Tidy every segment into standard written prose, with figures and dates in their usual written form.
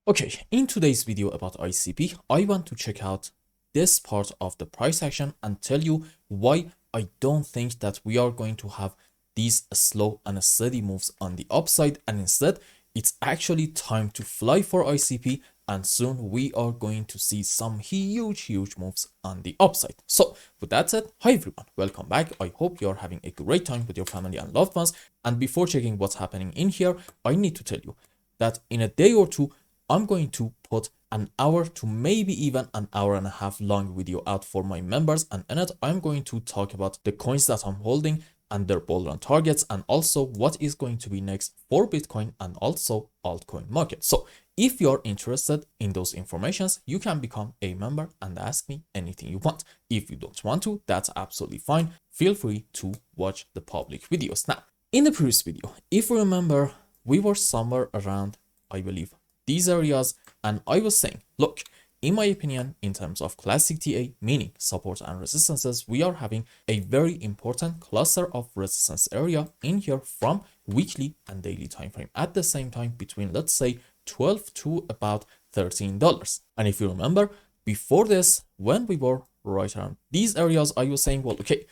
Okay, in today's video about ICP, I want to check out this part of the price action and tell you why I don't think that we are going to have these slow and steady moves on the upside, and instead it's actually time to fly for ICP, and soon we are going to see some huge moves on the upside. So with that said, hi everyone, welcome back. I hope you're having a great time with your family and loved ones. And before checking what's happening in here, I need to tell you that in a day or two I'm going to put an hour to maybe even an hour and a half long video out for my members, and in it I'm going to talk about the coins that I'm holding and their bull run targets, and also what is going to be next for Bitcoin and also altcoin market. So if you're interested in those informations, you can become a member and ask me anything you want. If you don't want to, that's absolutely fine. Feel free to watch the public videos. Now, in the previous video, if you remember, we were somewhere around, I believe, these areas, and I was saying, look, in my opinion, in terms of classic TA, meaning support and resistances, we are having a very important cluster of resistance area in here from weekly and daily time frame at the same time between, let's say, $12 to about $13. And if you remember, before this, when we were right around these areas, I was saying, well, okay,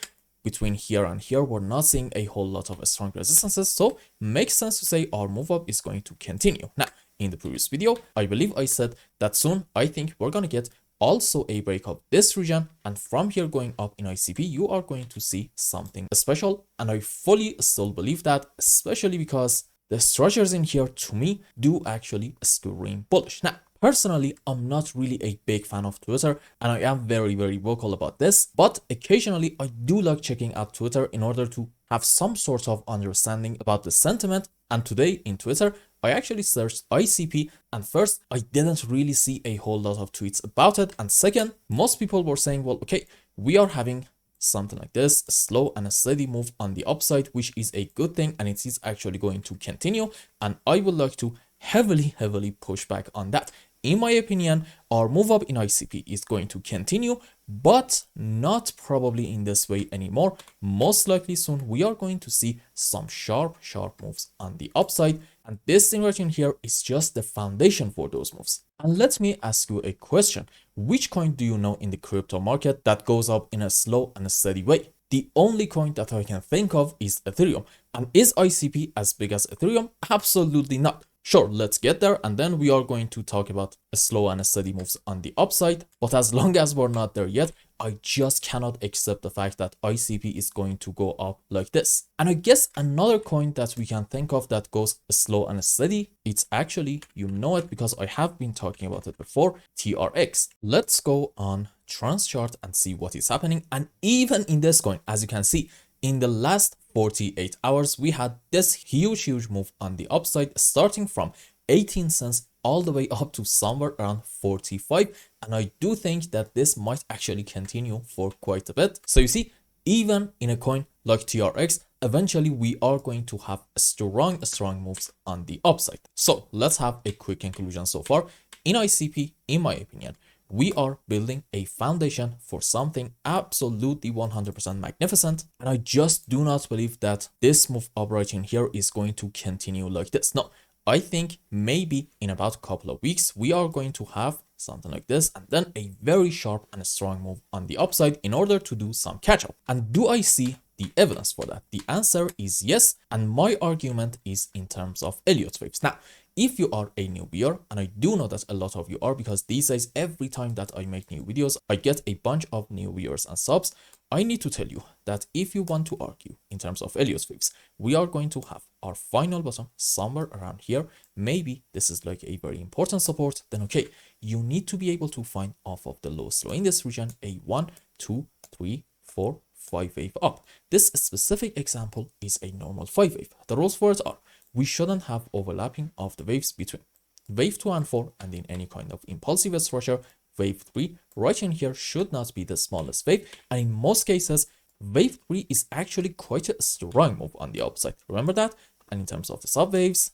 between here and here, we're not seeing a whole lot of strong resistances, so makes sense to say our move up is going to continue. Now, in the previous video, I believe I said that soon I think we're gonna get also a break of this region, and from here going up in ICP, you are going to see something special, and I fully still believe that, especially because the structures in here to me do actually scream bullish. Now, personally, I'm not really a big fan of Twitter, and I am very vocal about this, but occasionally I do like checking out Twitter in order to have some sort of understanding about the sentiment. And today in Twitter, I actually searched ICP, and first, I didn't really see a whole lot of tweets about it, and second, most people were saying, well, okay, we are having something like this, a slow and a steady move on the upside, which is a good thing, and it is actually going to continue, and I would like to heavily push back on that. In my opinion, our move up in ICP is going to continue, but not probably in this way anymore. Most likely soon we are going to see some sharp moves on the upside, and this thing right in here is just the foundation for those moves. And let me ask you a question. Which coin do you know in the crypto market that goes up in a slow and a steady way? The only coin that I can think of is Ethereum. And is ICP as big as Ethereum? Absolutely not. Sure, let's get there, and then we are going to talk about a slow and a steady moves on the upside. But as long as we're not there yet, I just cannot accept the fact that ICP is going to go up like this. And I guess another coin that we can think of that goes slow and steady, it's actually, you know it because I have been talking about it before, TRX. Let's go on TransChart and see what is happening. And even in this coin, as you can see, in the last 48 hours, we had this huge move on the upside, starting from 18 cents all the way up to somewhere around 45. And I do think that this might actually continue for quite a bit. So you see, even in a coin like TRX, eventually we are going to have strong moves on the upside. So let's have a quick conclusion so far. In ICP, in my opinion, we are building a foundation for something absolutely 100% magnificent, and I just do not believe that this move up right in here is going to continue like this. No, I think maybe in about a couple of weeks we are going to have something like this, and then a very sharp and strong move on the upside in order to do some catch up. And do I see the evidence for that? The answer is yes, and my argument is in terms of Elliott waves. Now, if you are a new viewer, and I do know that a lot of you are, because these days every time that I make new videos, I get a bunch of new viewers and subs, I need to tell you that if you want to argue in terms of Elliott waves, we are going to have our final bottom somewhere around here. Maybe this is like a very important support, then okay, you need to be able to find off of the lowest low in this region a 1, 2, 3, 4, 5 wave up. This specific example is a normal 5 wave. The rules for it are, we shouldn't have overlapping of the waves between wave 2 and 4, and in any kind of impulsive structure, wave 3 right in here should not be the smallest wave, and in most cases, wave 3 is actually quite a strong move on the upside. Remember that? And in terms of the subwaves,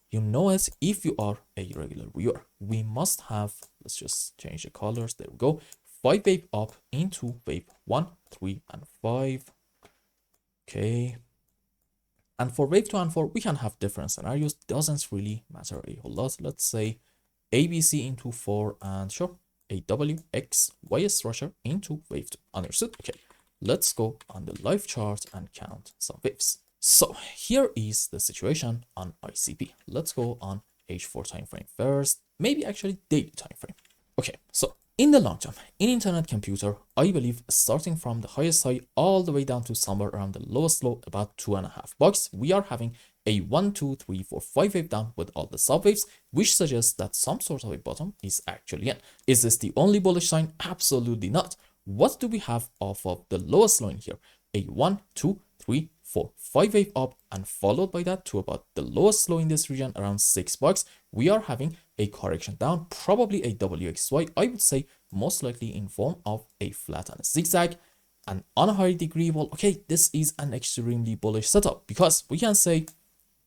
you know it, if you are a regular viewer, we must have, let's just change the colors, there we go, 5 wave up into wave 1, 3, and 5. Okay. And for wave 2 and 4, we can have different scenarios. Doesn't really matter a whole lot. Let's say ABC into 4 and sure, a WXY structure into wave 2. Understood? Okay, let's go on the live chart and count some waves. So here is the situation on ICP. Let's go on H4 time frame first, maybe actually daily time frame. Okay, so in the long term, in internet computer, I believe starting from the highest high all the way down to somewhere around the lowest low, about $2.5, we are having a 1, 2, 3, 4, 5 wave down with all the subwaves, which suggests that some sort of a bottom is actually in. Is this the only bullish sign? Absolutely not. What do we have off of the lowest line here? A 1, 2, 3, 4, 5 wave up, and followed by that to about the lowest low in this region around $6. We are having a correction down, probably a WXY, I would say most likely in form of a flat and a zigzag. And on a higher degree, well, okay, this is an extremely bullish setup because we can say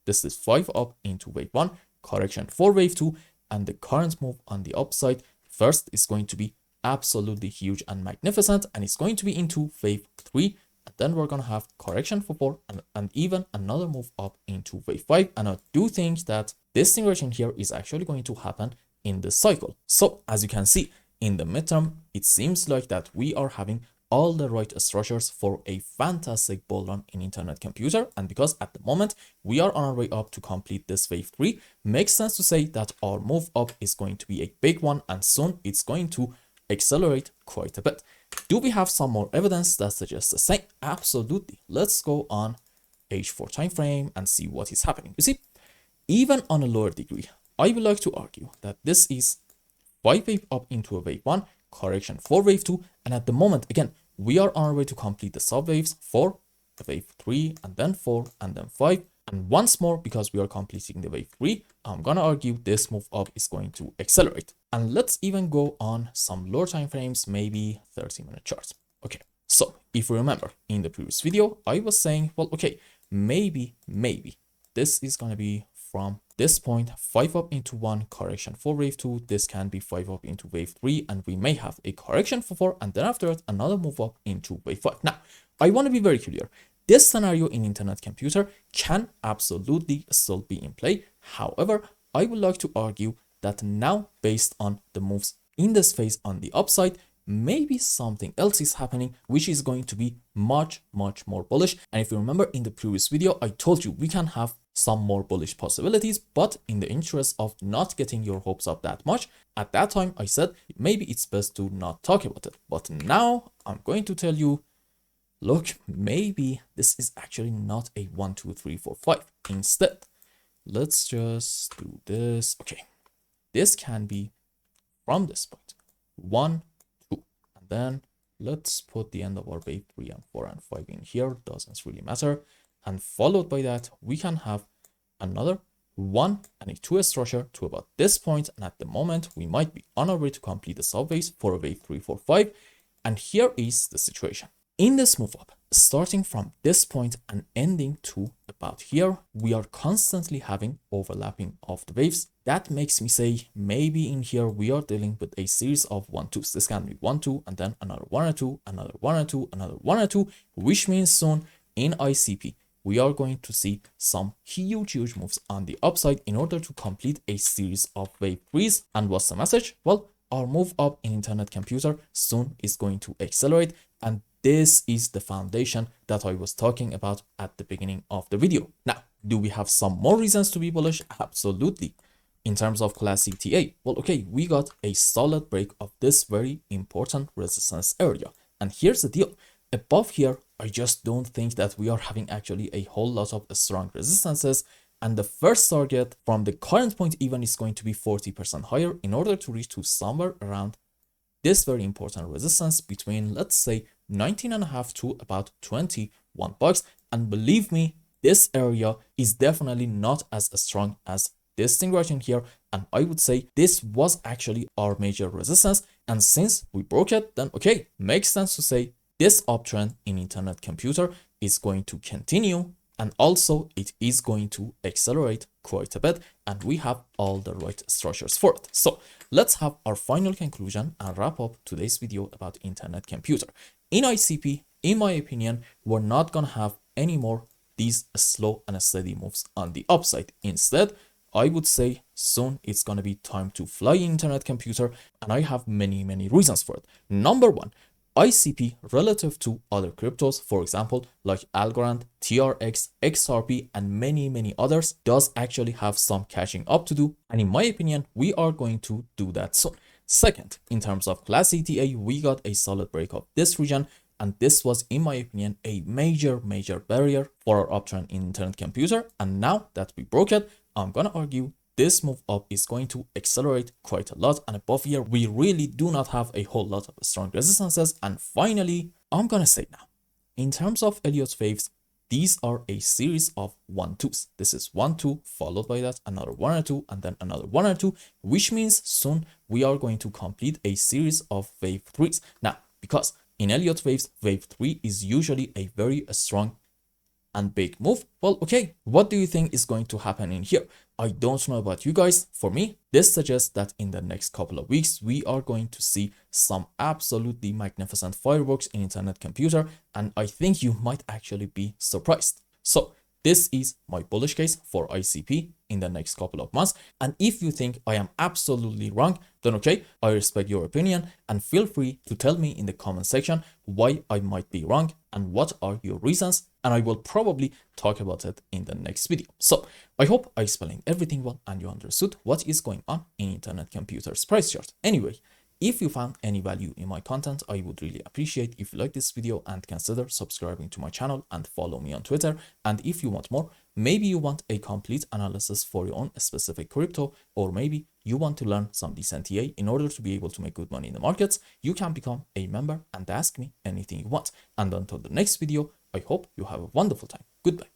this is 5 up into wave 1, correction for wave 2, and the current move on the upside first is going to be absolutely huge and magnificent, and it's going to be into wave 3, and then we're going to have correction for 4 and even another move up into wave 5. And I do think that this thing right in here is actually going to happen in the cycle. So as you can see, in the midterm, it seems like that we are having all the right structures for a fantastic bull run in internet computer. And because at the moment we are on our way up to complete this wave 3, makes sense to say that our move up is going to be a big one, and soon it's going to accelerate quite a bit. Do we have some more evidence that suggests the same? Absolutely. Let's go on H4 time frame and see what is happening. You see, even on a lower degree, I would like to argue that this is 5 wave up into a wave 1, correction for wave 2, and at the moment, again, we are on our way to complete the subwaves for the wave 3, and then 4, and then 5, and once more, because we are completing the wave 3, I'm gonna argue this move up is going to accelerate. And let's even go on some lower time frames, maybe 30-minute charts. Okay, so if you remember in the previous video, I was saying, well, okay, maybe this is gonna be from this point 5 up into 1, correction for wave 2, this can be 5 up into wave 3, and we may have a correction for 4, and then after that another move up into wave 5. Now I want to be very clear, this scenario in internet computer can absolutely still be in play. However, I would like to argue that now, based on the moves in this phase on the upside, maybe something else is happening which is going to be much more bullish. And if you remember in the previous video, I told you we can have some more bullish possibilities, but in the interest of not getting your hopes up that much, at that time I said maybe it's best to not talk about it. But now I'm going to tell you, look, maybe this is actually not a 1, 2, 3, 4, 5. Instead, let's just do this. Okay, this can be from this point 1, 2, and then let's put the end of our wave 3 and 4 and 5 in here, doesn't really matter. And followed by that, we can have another 1 and a 2 structure to about this point. And at the moment, we might be on our way to complete the subwaves for a wave 3, 4, 5. And here is the situation. In this move up, starting from this point and ending to about here, we are constantly having overlapping of the waves. That makes me say maybe in here we are dealing with a series of 1, 2s. This can be 1, 2, and then another 1 or 2, another 1 or 2, another 1 or 2, which means soon in ICP, we are going to see some huge moves on the upside in order to complete a series of wave 3s. And what's the message? Well, our move up in internet computer soon is going to accelerate, and this is the foundation that I was talking about at the beginning of the video. Now, do we have some more reasons to be bullish? Absolutely. In terms of classic TA, well, okay, we got a solid break of this very important resistance area. And here's the deal. Above here, I just don't think that we are having actually a whole lot of strong resistances. And the first target from the current point even is going to be 40% higher in order to reach to somewhere around this very important resistance between, let's say, 19.5 to about $21. And believe me, this area is definitely not as strong as this thing right in here. And I would say this was actually our major resistance. And since we broke it, then okay, makes sense to say this uptrend in internet computer is going to continue, and also it is going to accelerate quite a bit, and we have all the right structures for it. So let's have our final conclusion and wrap up today's video about internet computer. In ICP, in my opinion, we're not gonna have any more these slow and steady moves on the upside. Instead, I would say soon it's gonna be time to fly internet computer, and I have many reasons for it. Number one, ICP relative to other cryptos, for example, like Algorand, TRX, XRP, and many others, does actually have some catching up to do. And in my opinion, we are going to do that soon. Second, in terms of class ETA, we got a solid break of this region. And this was, in my opinion, a major barrier for our uptrend in internet computer. And now that we broke it, I'm gonna argue this move up is going to accelerate quite a lot, and above here we really do not have a whole lot of strong resistances. And finally, I'm gonna say now, in terms of Elliott waves, these are a series of 1-2s. This is 1-2 followed by that another 1 or 2 and then another 1 or 2, which means soon we are going to complete a series of wave 3s. Now, because in Elliott waves, wave 3 is usually a very strong and big move. Well, okay, what do you think is going to happen in here? I don't know about you guys. For me, this suggests that in the next couple of weeks, we are going to see some absolutely magnificent fireworks in internet computer, and I think you might actually be surprised. So this is my bullish case for ICP in the next couple of months. And if you think I am absolutely wrong, then okay, I respect your opinion, and feel free to tell me in the comment section why I might be wrong and what are your reasons, and I will probably talk about it in the next video. So I hope I explained everything well and you understood what is going on in internet computers price chart. Anyway, if you found any value in my content, I would really appreciate if you like this video and consider subscribing to my channel and follow me on Twitter. And if you want more, maybe you want a complete analysis for your own specific crypto, or maybe you want to learn some decent TA in order to be able to make good money in the markets, you can become a member and ask me anything you want. And until the next video, I hope you have a wonderful time. Goodbye.